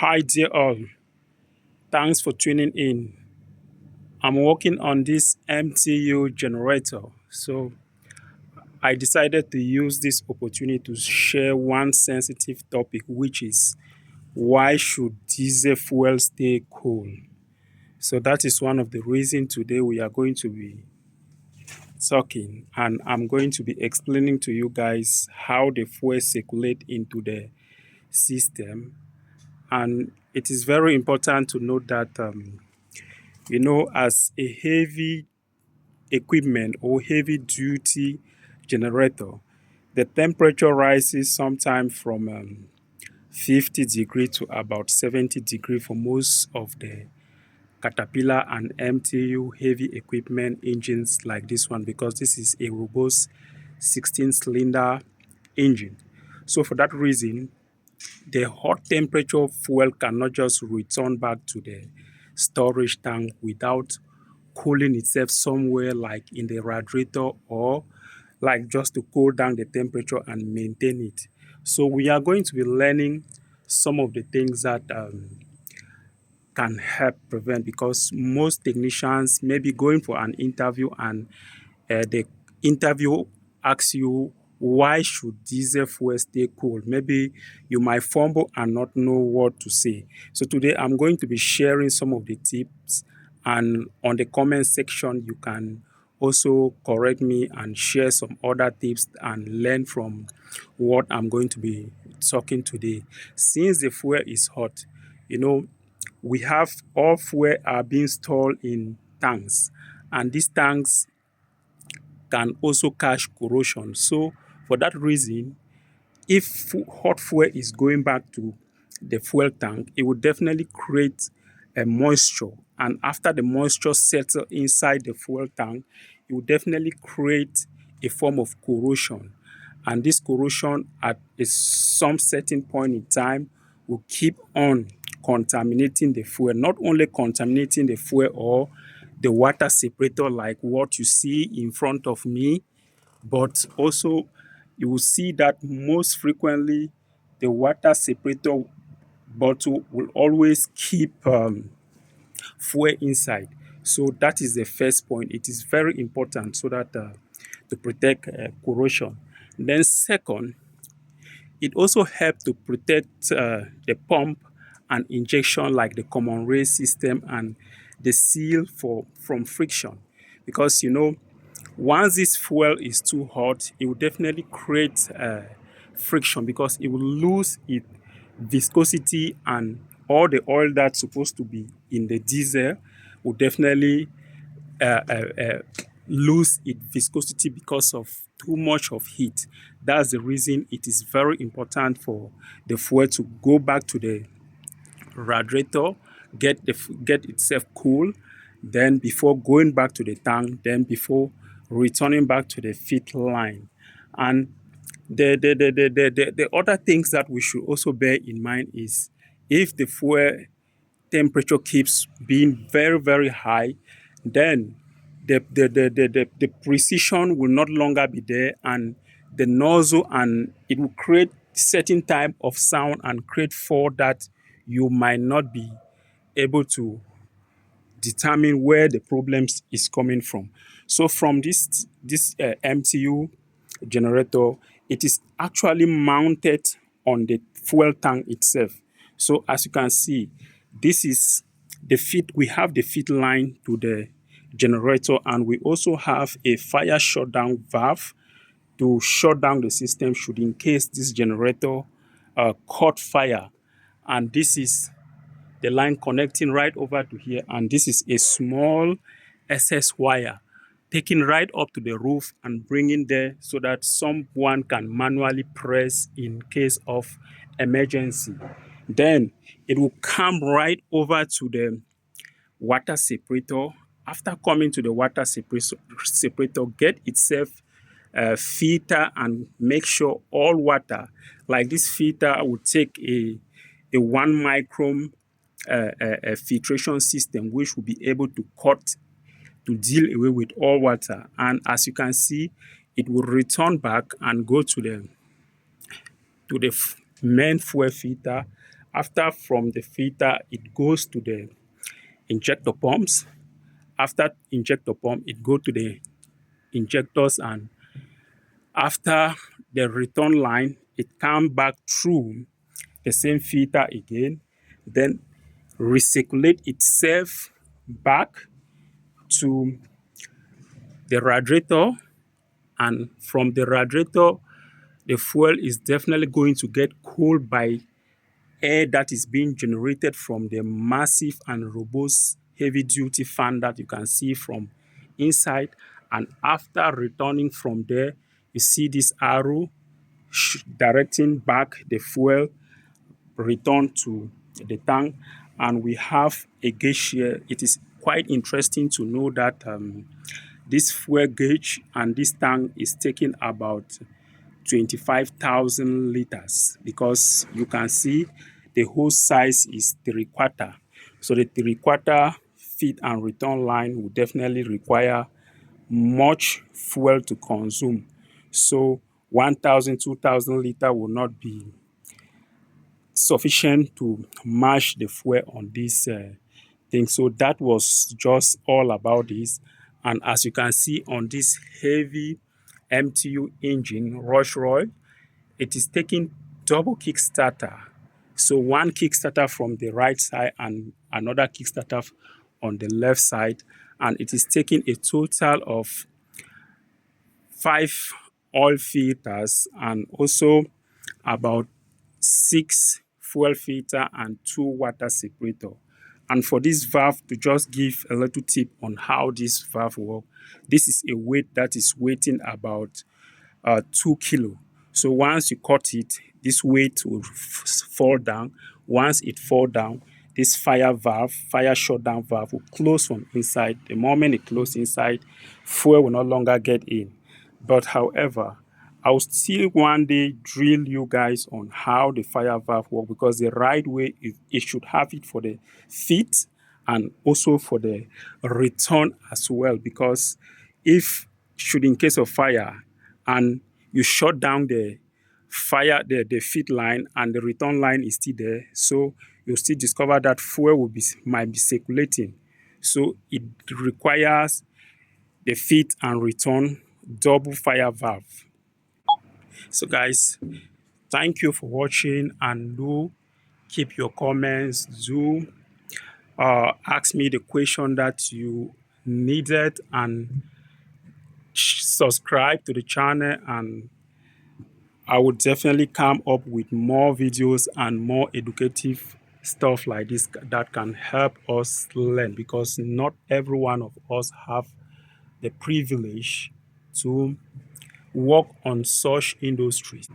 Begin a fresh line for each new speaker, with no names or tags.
Hi dear all, thanks for tuning in. I'm working on this MTU generator, so I decided to use this opportunity to share one sensitive topic, which is why should diesel fuel stay cool? So that is one of the reasons today we are going to be talking, and I'm going to be explaining to you guys how the fuel circulate into the system. And it is very important to note that as a heavy equipment or heavy duty generator, the temperature rises sometimes from 50 degree to about 70 degree for most of the Caterpillar and MTU heavy equipment engines like this one, because this is a robust 16-cylinder engine. So for that reason, the hot temperature fuel cannot just return back to the storage tank without cooling itself somewhere like in the radiator, or like just to cool down the temperature and maintain it. So we are going to be learning some of the things that can help prevent, because most technicians may be going for an interview and the interview asks you why should diesel fuel stay cool. Maybe you might fumble and not know what to say. So today I'm going to be sharing some of the tips, and on the comment section you can also correct me and share some other tips and learn from what I'm going to be talking today. Since the fuel is hot, we have all fuel are being stored in tanks, and these tanks can also catch corrosion. So for that reason, if hot fuel is going back to the fuel tank, it will definitely create a moisture, and after the moisture settles inside the fuel tank, it will definitely create a form of corrosion, and this corrosion at some certain point in time will keep on contaminating the fuel, not only contaminating the fuel or the water separator like what you see in front of me, but also you will see that most frequently the water separator bottle will always keep fuel inside. So that is the first point. It is very important so that to protect corrosion. Then second, it also helps to protect the pump and injection like the common rail system and the seal from friction, because once this fuel is too hot, it will definitely create friction, because it will lose its viscosity, and all the oil that's supposed to be in the diesel will definitely uh, uh, uh, lose its viscosity because of too much of heat. That's the reason it is very important for the fuel to go back to the radiator, get itself cool, then before going back to the tank, then before returning back to the feed line. And the other things that we should also bear in mind is, if the fuel temperature keeps being very, very high, then the precision will not longer be there, and the nozzle, and it will create certain type of sound and create fault that you might not be able to determine where the problems is coming from. So from this MTU generator, it is actually mounted on the fuel tank itself. So as you can see, this is the feed. We have the feed line to the generator, and we also have a fire shutdown valve to shut down the system should in case this generator caught fire. And this is the line connecting right over to here, and this is a small SS wire taking right up to the roof and bringing there so that someone can manually press in case of emergency. Then it will come right over to the water separator. After coming to the water separator, get itself a filter and make sure all water, like this filter will take a 1 micron a filtration system, which will be able to cut to deal away with all water. And as you can see, it will return back and go to the main fuel filter After from the filter, it goes to the injector pumps. After injector pump, it go to the injectors, and after the return line, it come back through the same filter again, then recirculate itself back to the radiator, and from the radiator, the fuel is definitely going to get cooled by air that is being generated from the massive and robust heavy duty fan that you can see from inside. And after returning from there, you see this arrow directing back the fuel return to the tank, and we have a gauge here. It is quite interesting to know that this fuel gauge and this tank is taking about 25,000 liters, because you can see the hose size is 3/4. So the 3/4 feed and return line will definitely require much fuel to consume. So 1,000, 2,000 liter will not be sufficient to match the fuel on this thing. So that was just all about this. And as you can see on this heavy MTU engine, Rush Roy, it is taking double kickstarter. So one kickstarter from the right side and another kickstarter on the left side. And it is taking a total of 5 oil filters and also about 6 fuel filter and 2 water separator. And for this valve, to just give a little tip on how this valve works, this is a weight that is weighing about 2 kilo. So once you cut it, this weight will fall down. Once it fall down, this fire shutdown valve will close from inside. The moment it closes inside, fuel will no longer get in. But however, I'll still one day drill you guys on how the fire valve works, because the right way is it should have it for the fit and also for the return as well. Because if should in case of fire and you shut down the fire, the feed line, and the return line is still there, so you'll still discover that fuel might be circulating. So it requires the feed and return double fire valve. So guys, thank you for watching, and do keep your comments. Do ask me the question that you needed, and subscribe to the channel, and I will definitely come up with more videos and more educative stuff like this that can help us learn, because not every one of us have the privilege to work on such industries.